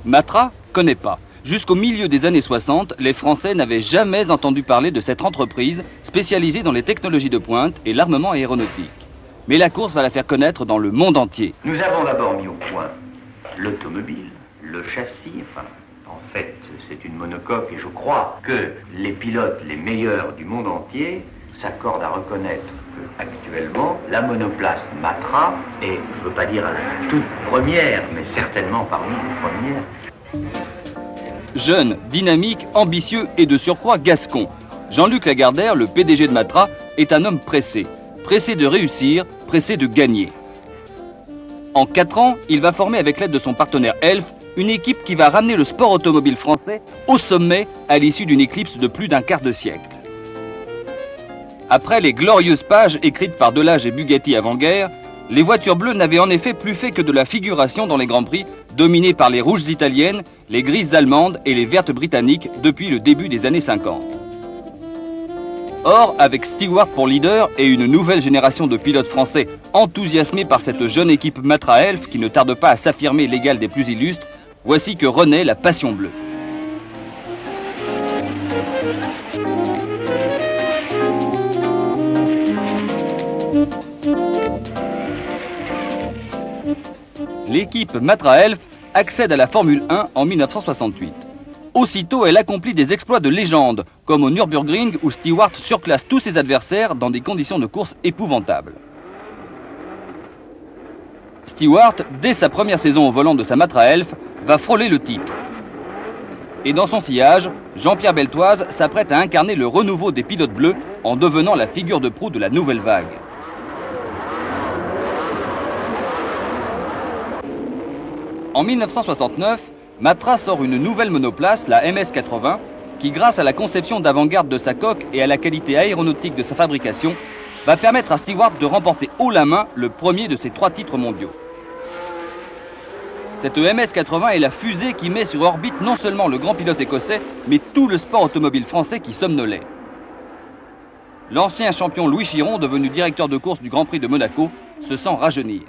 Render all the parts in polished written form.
Matra connaît pas. Jusqu'au milieu des années 60, les Français n'avaient jamais entendu parler de cette entreprise spécialisée dans les technologies de pointe et l'armement aéronautique. Mais la course va la faire connaître dans le monde entier. Nous avons d'abord mis au point l'automobile, le châssis, en fait, c'est une monocoque et je crois que les pilotes les meilleurs du monde entier s'accordent à reconnaître qu'actuellement, la monoplace Matra est, je ne veux pas dire la toute première, mais certainement parmi les premières. Jeune, dynamique, ambitieux et de surcroît gascon, Jean-Luc Lagardère, le PDG de Matra, est un homme pressé. Pressé de réussir, pressé de gagner. En 4 ans, il va former avec l'aide de son partenaire Elf une équipe qui va ramener le sport automobile français au sommet à l'issue d'une éclipse de plus d'un quart de siècle. Après les glorieuses pages écrites par Delage et Bugatti avant-guerre, les voitures bleues n'avaient en effet plus fait que de la figuration dans les Grands Prix, dominées par les rouges italiennes, les grises allemandes et les vertes britanniques depuis le début des années 50. Or, avec Stewart pour leader et une nouvelle génération de pilotes français enthousiasmés par cette jeune équipe Matra Elf qui ne tarde pas à s'affirmer l'égale des plus illustres, voici que renaît la passion bleue. L'équipe Matra Elf accède à la Formule 1 en 1968. Aussitôt, elle accomplit des exploits de légende, comme au Nürburgring où Stewart surclasse tous ses adversaires dans des conditions de course épouvantables. Stewart, dès sa première saison au volant de sa Matra Elf, va frôler le titre. Et dans son sillage, Jean-Pierre Beltoise s'apprête à incarner le renouveau des pilotes bleus en devenant la figure de proue de la nouvelle vague. En 1969, Matra sort une nouvelle monoplace, la MS-80, qui grâce à la conception d'avant-garde de sa coque et à la qualité aéronautique de sa fabrication, va permettre à Stewart de remporter haut la main le premier de ses 3 titres mondiaux. Cette MS-80 est la fusée qui met sur orbite non seulement le grand pilote écossais, mais tout le sport automobile français qui somnolait. L'ancien champion Louis Chiron, devenu directeur de course du Grand Prix de Monaco, se sent rajeunir.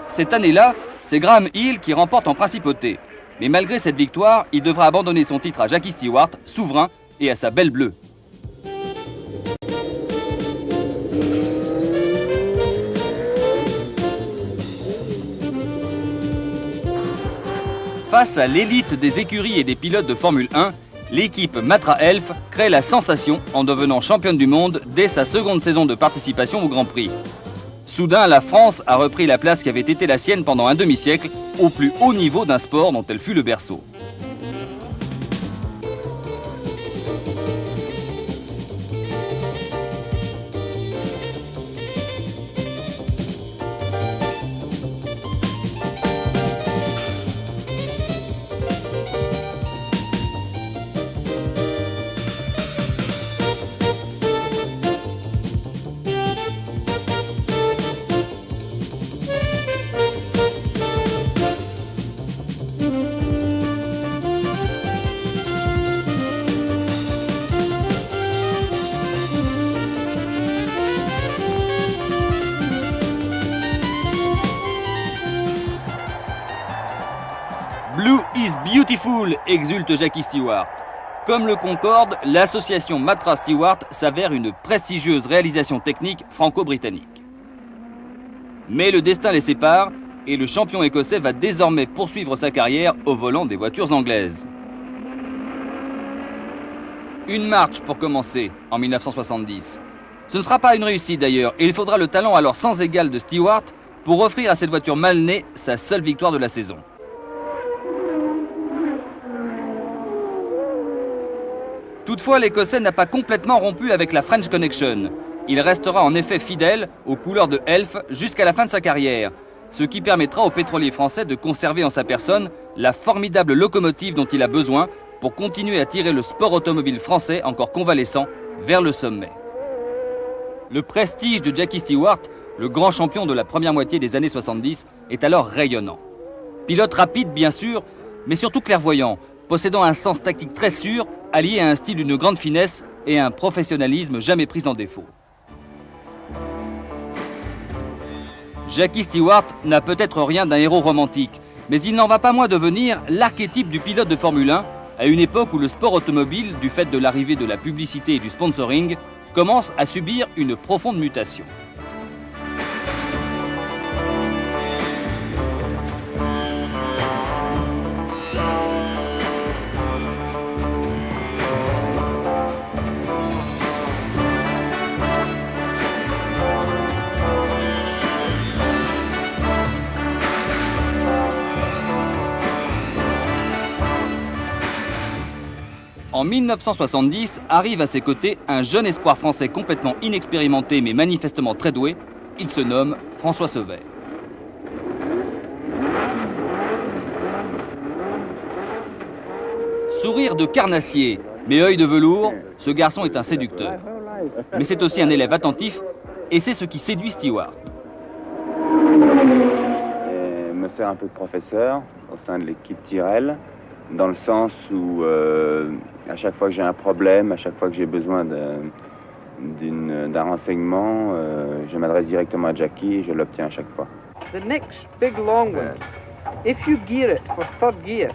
Cette année-là, c'est Graham Hill qui remporte en principauté. Mais malgré cette victoire, il devra abandonner son titre à Jackie Stewart, souverain, et à sa belle bleue. Face à l'élite des écuries et des pilotes de Formule 1, l'équipe Matra Elf crée la sensation en devenant championne du monde dès sa seconde saison de participation au Grand Prix. Soudain, la France a repris la place qui avait été la sienne pendant un demi-siècle, au plus haut niveau d'un sport dont elle fut le berceau. Blue is beautiful, exulte Jackie Stewart. Comme le Concorde, l'association Matra-Stewart s'avère une prestigieuse réalisation technique franco-britannique. Mais le destin les sépare et le champion écossais va désormais poursuivre sa carrière au volant des voitures anglaises. Une marche pour commencer en 1970. Ce ne sera pas une réussite d'ailleurs et il faudra le talent alors sans égal de Stewart pour offrir à cette voiture mal née sa seule victoire de la saison. Toutefois, l'Écossais n'a pas complètement rompu avec la French Connection. Il restera en effet fidèle aux couleurs de Elf jusqu'à la fin de sa carrière, ce qui permettra au pétrolier français de conserver en sa personne la formidable locomotive dont il a besoin pour continuer à tirer le sport automobile français encore convalescent vers le sommet. Le prestige de Jackie Stewart, le grand champion de la première moitié des années 70, est alors rayonnant. Pilote rapide bien sûr, mais surtout clairvoyant, possédant un sens tactique très sûr, allié à un style d'une grande finesse et un professionnalisme jamais pris en défaut. Jackie Stewart n'a peut-être rien d'un héros romantique, Mais il n'en va pas moins devenir l'archétype du pilote de Formule 1, à une époque où le sport automobile, du fait de l'arrivée de la publicité et du sponsoring, commence à subir une profonde mutation. En 1970, arrive à ses côtés un jeune espoir français complètement inexpérimenté mais manifestement très doué. Il se nomme François Sever. Sourire de carnassier, mais œil de velours, ce garçon est un séducteur. Mais c'est aussi un élève attentif et c'est ce qui séduit Stewart. Et me faire un peu de professeur au sein de l'équipe Tyrrell, dans le sens où à chaque fois que j'ai un problème, à chaque fois que j'ai besoin d'un renseignement, je m'adresse directement à Jackie et je l'obtiens à chaque fois. The next big long one, if you gear it for third gear,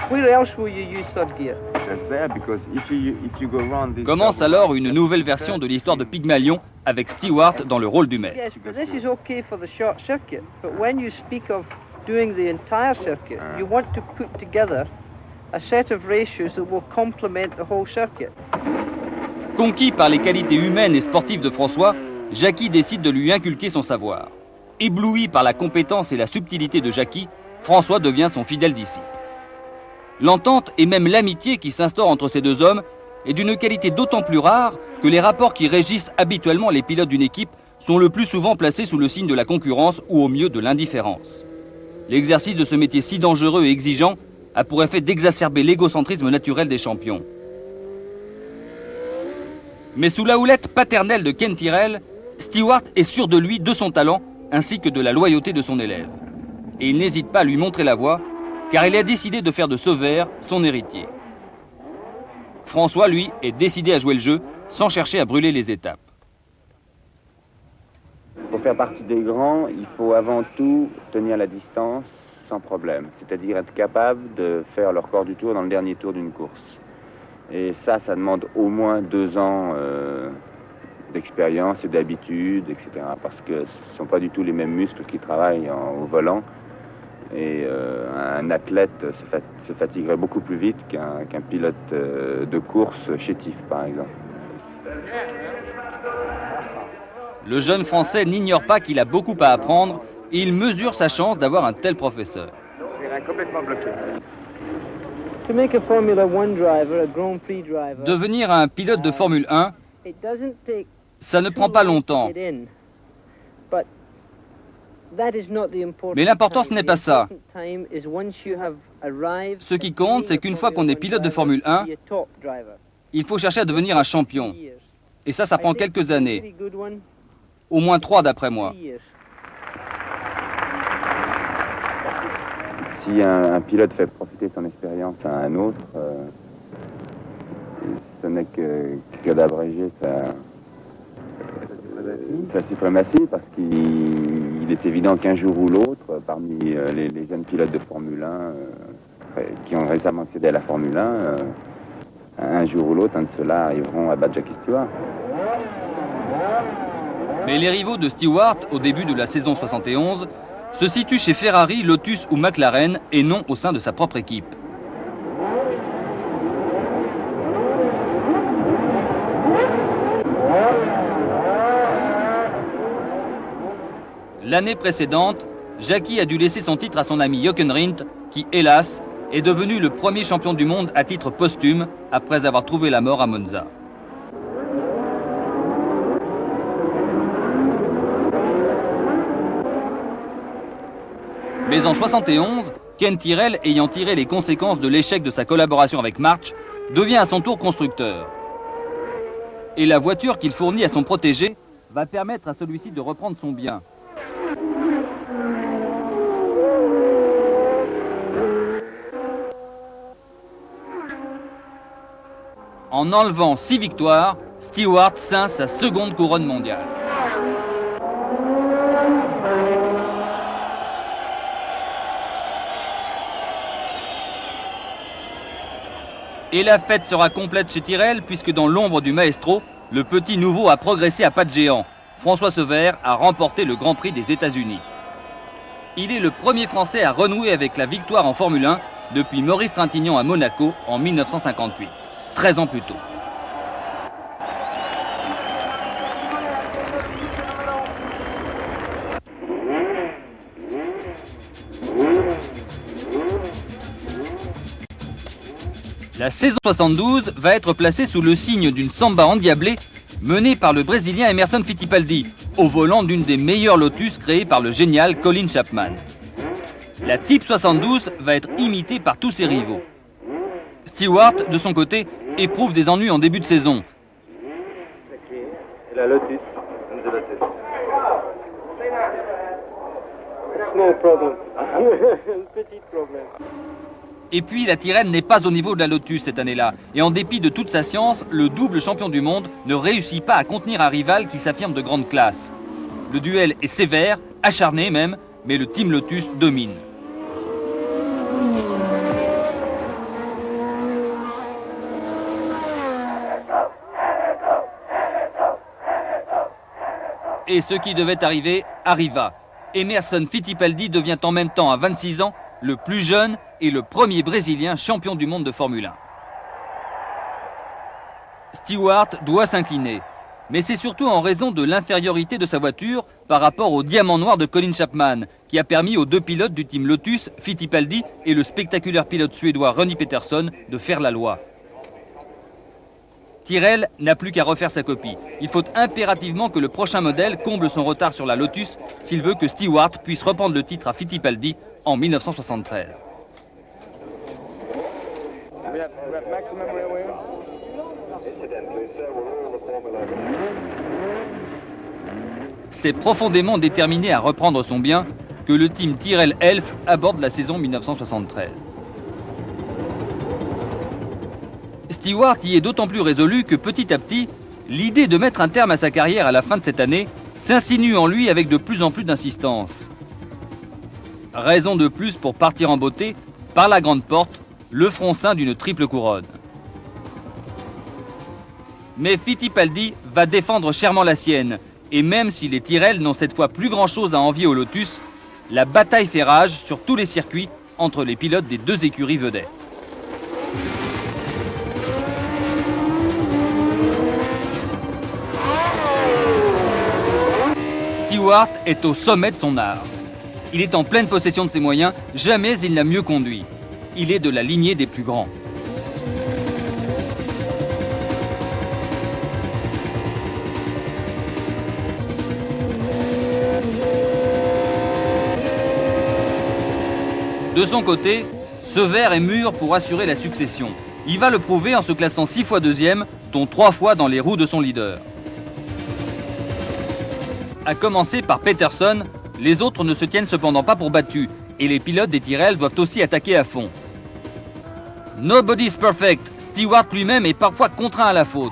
where else will you use third gear? Commence alors une nouvelle version de l'histoire de Pygmalion avec Stewart dans le rôle du maître. Yes, but this is okay for the short circuit. But when you speak of doing the entire circuit, you want to put together a set of ratios that will complement the whole circuit. Conquis par les qualités humaines et sportives de François, Jackie décide de lui inculquer son savoir. Ébloui par la compétence et la subtilité de Jackie, François devient son fidèle disciple. L'entente et même l'amitié qui s'instaure entre ces deux hommes est d'une qualité d'autant plus rare que les rapports qui régissent habituellement les pilotes d'une équipe sont le plus souvent placés sous le signe de la concurrence ou au mieux de l'indifférence. L'exercice de ce métier si dangereux et exigeant a pour effet d'exacerber l'égocentrisme naturel des champions. Mais sous la houlette paternelle de Ken Tyrrell, Stewart est sûr de lui, de son talent, ainsi que de la loyauté de son élève. Et il n'hésite pas à lui montrer la voie, car il a décidé de faire de Sever son héritier. François, lui, est décidé à jouer le jeu, sans chercher à brûler les étapes. Pour faire partie des grands, il faut avant tout tenir la distance sans problème, c'est-à-dire être capable de faire le record du tour dans le dernier tour d'une course. Et ça demande au moins 2 ans d'expérience et d'habitude, etc. Parce que ce ne sont pas du tout les mêmes muscles qui travaillent au volant. Et un athlète se fatiguerait beaucoup plus vite qu'un pilote de course chétif, par exemple. Le jeune Français n'ignore pas qu'il a beaucoup à apprendre et il mesure sa chance d'avoir un tel professeur. Devenir un pilote de Formule 1, ça ne prend pas longtemps. Mais l'important, ce n'est pas ça. Ce qui compte, c'est qu'une fois qu'on est pilote de Formule 1, il faut chercher à devenir un champion. Et ça prend quelques années. Au moins 3 d'après moi. Si un pilote fait profiter son expérience à un autre, ce n'est que d'abréger sa suprématie, parce qu'il est évident qu'un jour ou l'autre, parmi les jeunes pilotes de Formule 1 qui ont récemment accédé à la Formule 1, un jour ou l'autre, un de ceux-là arriveront à battre Jackie Stewart. Mais les rivaux de Stewart, au début de la saison 71, se situent chez Ferrari, Lotus ou McLaren et non au sein de sa propre équipe. L'année précédente, Jackie a dû laisser son titre à son ami Jochen Rindt, qui, hélas, est devenu le premier champion du monde à titre posthume après avoir trouvé la mort à Monza. Mais en 71, Ken Tyrrell, ayant tiré les conséquences de l'échec de sa collaboration avec March, devient à son tour constructeur. Et la voiture qu'il fournit à son protégé va permettre à celui-ci de reprendre son bien. En enlevant 6 victoires, Stewart ceint sa seconde couronne mondiale. Et la fête sera complète chez Tyrrell puisque dans l'ombre du maestro, le petit nouveau a progressé à pas de géant. François Sever a remporté le Grand Prix des États-Unis. Il est le premier Français à renouer avec la victoire en Formule 1 depuis Maurice Trintignant à Monaco en 1958, 13 ans plus tôt. La saison 72 va être placée sous le signe d'une samba endiablée menée par le Brésilien Emerson Fittipaldi, au volant d'une des meilleures Lotus créées par le génial Colin Chapman. La Type 72 va être imitée par tous ses rivaux. Stewart, de son côté, éprouve des ennuis en début de saison. La Lotus, the Lotus. Small problem. Petit problème. Et puis la Tyrrell n'est pas au niveau de la Lotus cette année-là. Et en dépit de toute sa science, le double champion du monde ne réussit pas à contenir un rival qui s'affirme de grande classe. Le duel est sévère, acharné même, mais le Team Lotus domine. Et ce qui devait arriver, arriva. Emerson Fittipaldi devient en même temps, à 26 ans, le plus jeune et le premier Brésilien champion du monde de Formule 1. Stewart doit s'incliner, mais c'est surtout en raison de l'infériorité de sa voiture par rapport au diamant noir de Colin Chapman, qui a permis aux deux pilotes du team Lotus, Fittipaldi et le spectaculaire pilote suédois Ronnie Peterson, de faire la loi. Tyrrell n'a plus qu'à refaire sa copie. Il faut impérativement que le prochain modèle comble son retard sur la Lotus s'il veut que Stewart puisse reprendre le titre à Fittipaldi en 1973. C'est profondément déterminé à reprendre son bien que le team Tyrrell Elf aborde la saison 1973. Stewart y est d'autant plus résolu que petit à petit, l'idée de mettre un terme à sa carrière à la fin de cette année s'insinue en lui avec de plus en plus d'insistance. Raison de plus pour partir en beauté, par la grande porte, le fronçin d'une triple couronne. Mais Fittipaldi va défendre chèrement la sienne, et même si les Tyrrell n'ont cette fois plus grand-chose à envier au Lotus, la bataille fait rage sur tous les circuits entre les pilotes des deux écuries vedettes. Stewart est au sommet de son art. Il est en pleine possession de ses moyens, jamais il n'a mieux conduit. Il est de la lignée des plus grands. De son côté, Sever est mûr pour assurer la succession. Il va le prouver en se classant 6 fois deuxième, dont 3 fois dans les roues de son leader. À commencer par Peterson, les autres ne se tiennent cependant pas pour battus, et les pilotes des Tyrrell doivent aussi attaquer à fond. Nobody's perfect, Stewart lui-même est parfois contraint à la faute.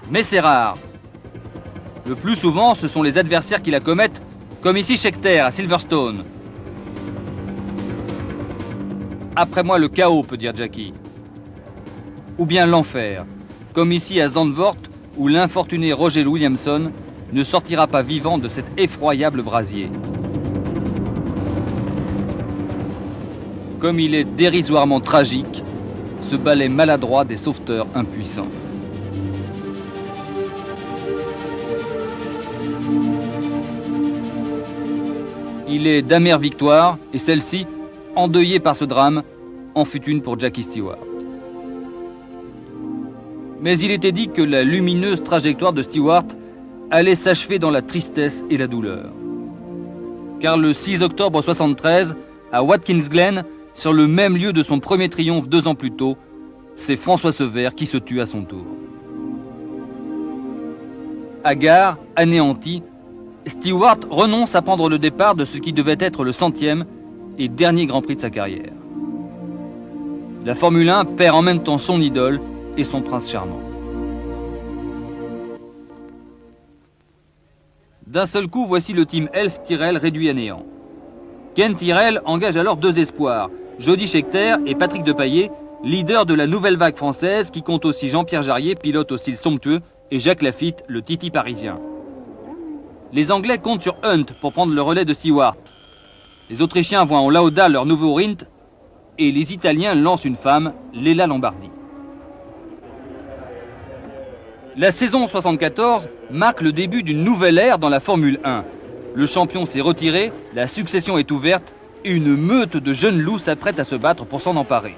Mais c'est rare. Le plus souvent, ce sont les adversaires qui la commettent, comme ici Scheckter à Silverstone. Après moi le chaos, peut dire Jackie. Ou bien l'enfer, comme ici à Zandvoort, où l'infortuné Roger Williamson ne sortira pas vivant de cet effroyable brasier. Comme il est dérisoirement tragique, ce balai maladroit des sauveteurs impuissants. Il est d'amères victoires, et celle-ci, endeuillée par ce drame, en fut une pour Jackie Stewart. Mais il était dit que la lumineuse trajectoire de Stewart allait s'achever dans la tristesse et la douleur. Car le 6 octobre 1973, à Watkins Glen, sur le même lieu de son premier triomphe 2 ans plus tôt, c'est François Sever qui se tue à son tour. Hagard, anéanti, Stewart renonce à prendre le départ de ce qui devait être le 100e et dernier Grand Prix de sa carrière. La Formule 1 perd en même temps son idole et son prince charmant. D'un seul coup, voici le team Elf Tyrrell réduit à néant. Ken Tyrrell engage alors 2 espoirs, Jody Scheckter et Patrick Depailler, leader de la nouvelle vague française qui compte aussi Jean-Pierre Jarier, pilote au style somptueux, et Jacques Lafitte, le Titi parisien. Les Anglais comptent sur Hunt pour prendre le relais de Stewart. Les Autrichiens voient en Lauda leur nouveau Rindt, et les Italiens lancent une femme, Lella Lombardi. La saison 74 marque le début d'une nouvelle ère dans la Formule 1. Le champion s'est retiré, la succession est ouverte, et une meute de jeunes loups s'apprête à se battre pour s'en emparer.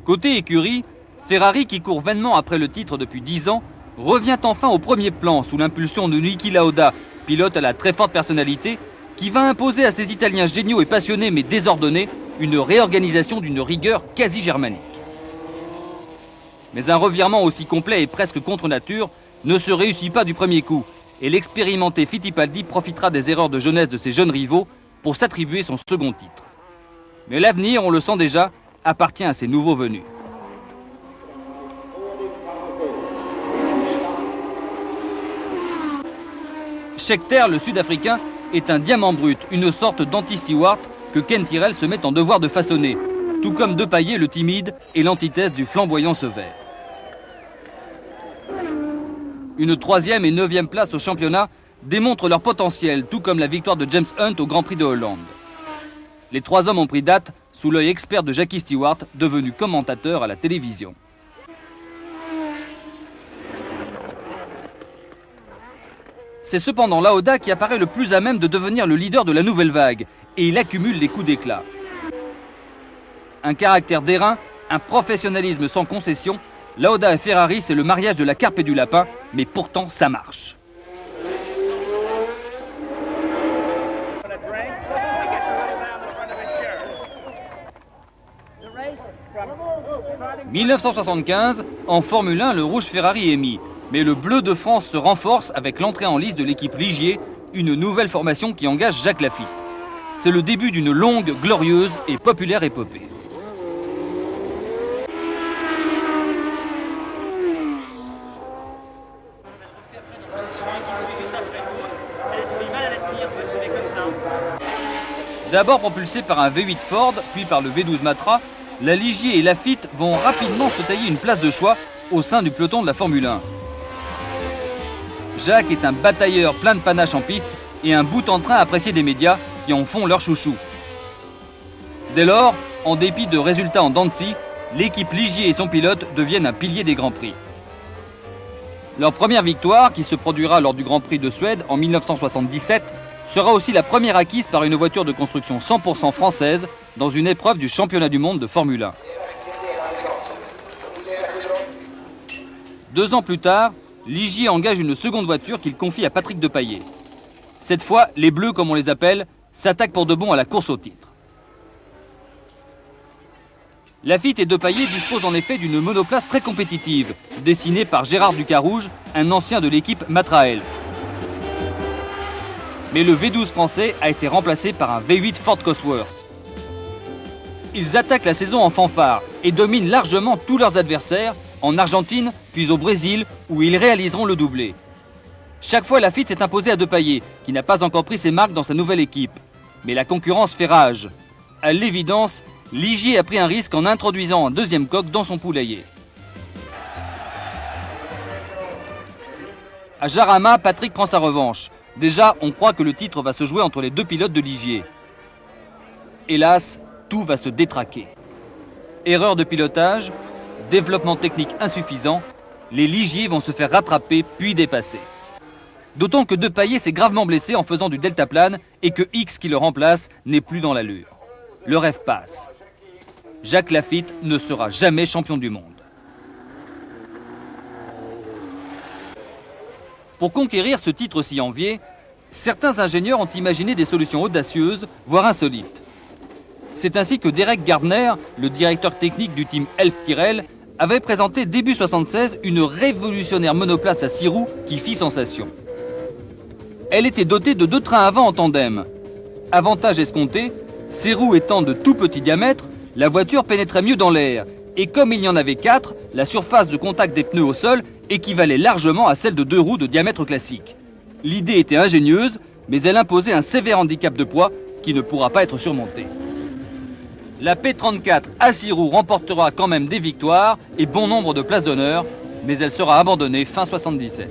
Côté écurie, Ferrari, qui court vainement après le titre depuis 10 ans, revient enfin au premier plan sous l'impulsion de Niki Lauda, pilote à la très forte personnalité, qui va imposer à ses Italiens géniaux et passionnés mais désordonnés une réorganisation d'une rigueur quasi germanique. Mais un revirement aussi complet et presque contre nature ne se réussit pas du premier coup, et l'expérimenté Fittipaldi profitera des erreurs de jeunesse de ses jeunes rivaux pour s'attribuer son second titre. Mais l'avenir, on le sent déjà, appartient à ces nouveaux venus. Scheckter, le Sud-Africain, est un diamant brut, une sorte d'anti-Stewart que Ken Tyrrell se met en devoir de façonner, tout comme Depailler, le timide, et l'antithèse du flamboyant Sever. Une 3e et 9e place au championnat démontrent leur potentiel, tout comme la victoire de James Hunt au Grand Prix de Hollande. Les 3 hommes ont pris date sous l'œil expert de Jackie Stewart, devenu commentateur à la télévision. C'est cependant Lauda qui apparaît le plus à même de devenir le leader de la nouvelle vague, et il accumule les coups d'éclat. Un caractère d'airain, un professionnalisme sans concession, Lauda et Ferrari, c'est le mariage de la carpe et du lapin, mais pourtant ça marche. « 1975, en Formule 1, le rouge Ferrari est mis. Mais le bleu de France se renforce avec l'entrée en lice de l'équipe Ligier, une nouvelle formation qui engage Jacques Lafitte. C'est le début d'une longue, glorieuse et populaire épopée. D'abord propulsé par un V8 Ford, puis par le V12 Matra, la Ligier et Lafitte vont rapidement se tailler une place de choix au sein du peloton de la Formule 1. Jacques est un batailleur plein de panache en piste et un bout en train apprécié des médias qui en font leur chouchou. Dès lors, en dépit de résultats en dents de scie, l'équipe Ligier et son pilote deviennent un pilier des Grands Prix. Leur première victoire, qui se produira lors du Grand Prix de Suède en 1977, sera aussi la première acquise par une voiture de construction 100% française dans une épreuve du championnat du monde de Formule 1. 2 ans plus tard, Ligier engage une seconde voiture qu'il confie à Patrick Depailler. Cette fois, les Bleus, comme on les appelle, s'attaquent pour de bon à la course au titre. Lafitte et Depailler disposent en effet d'une monoplace très compétitive, dessinée par Gérard Ducarouge, un ancien de l'équipe Matra Elf. Mais le V12 français a été remplacé par un V8 Ford Cosworth. Ils attaquent la saison en fanfare et dominent largement tous leurs adversaires, en Argentine, puis au Brésil, où ils réaliseront le doublé. Chaque fois, Lafitte s'est imposé à Depailler, qui n'a pas encore pris ses marques dans sa nouvelle équipe. Mais la concurrence fait rage. À l'évidence, Ligier a pris un risque en introduisant un 2e coq dans son poulailler. À Jarama, Patrick prend sa revanche. Déjà, on croit que le titre va se jouer entre les 2 pilotes de Ligier. Hélas, tout va se détraquer. Erreur de pilotage, développement technique insuffisant, les Ligier vont se faire rattraper puis dépasser. D'autant que Depailler s'est gravement blessé en faisant du deltaplane et que X qui le remplace n'est plus dans l'allure. Le rêve passe. Jacques Lafitte ne sera jamais champion du monde. Pour conquérir ce titre si envié, certains ingénieurs ont imaginé des solutions audacieuses, voire insolites. C'est ainsi que Derek Gardner, le directeur technique du team Elf Tyrrell, avait présenté début 1976 une révolutionnaire monoplace à 6 roues qui fit sensation. Elle était dotée de 2 trains avant en tandem. Avantage escompté, ces roues étant de tout petit diamètre, la voiture pénétrait mieux dans l'air. Et comme il y en avait 4, la surface de contact des pneus au sol équivalait largement à celle de 2 roues de diamètre classique. L'idée était ingénieuse, mais elle imposait un sévère handicap de poids qui ne pourra pas être surmonté. La P34 à 6 roues remportera quand même des victoires et bon nombre de places d'honneur, mais elle sera abandonnée fin 77.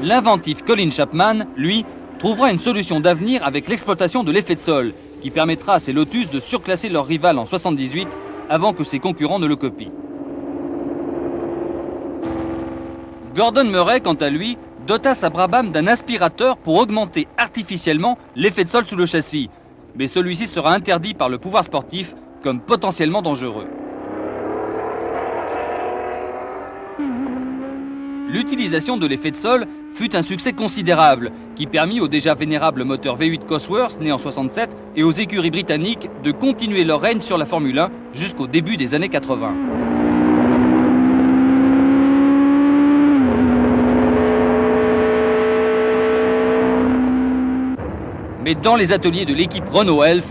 L'inventif Colin Chapman, lui, trouvera une solution d'avenir avec l'exploitation de l'effet de sol, qui permettra à ces Lotus de surclasser leur rival en 78 avant que ses concurrents ne le copient. Gordon Murray, quant à lui, dota sa Brabham d'un aspirateur pour augmenter artificiellement l'effet de sol sous le châssis, mais celui-ci sera interdit par le pouvoir sportif comme potentiellement dangereux. L'utilisation de l'effet de sol fut un succès considérable qui permit au déjà vénérable moteur V8 Cosworth, né en 67, et aux écuries britanniques de continuer leur règne sur la Formule 1 jusqu'au début des années 80. Mais dans les ateliers de l'équipe Renault Elf,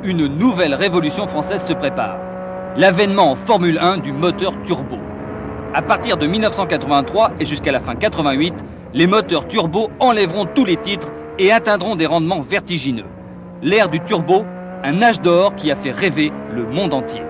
une nouvelle révolution française se prépare. L'avènement en Formule 1 du moteur turbo. À partir de 1983 et jusqu'à la fin 88, les moteurs turbo enlèveront tous les titres et atteindront des rendements vertigineux. L'ère du turbo, un âge d'or qui a fait rêver le monde entier.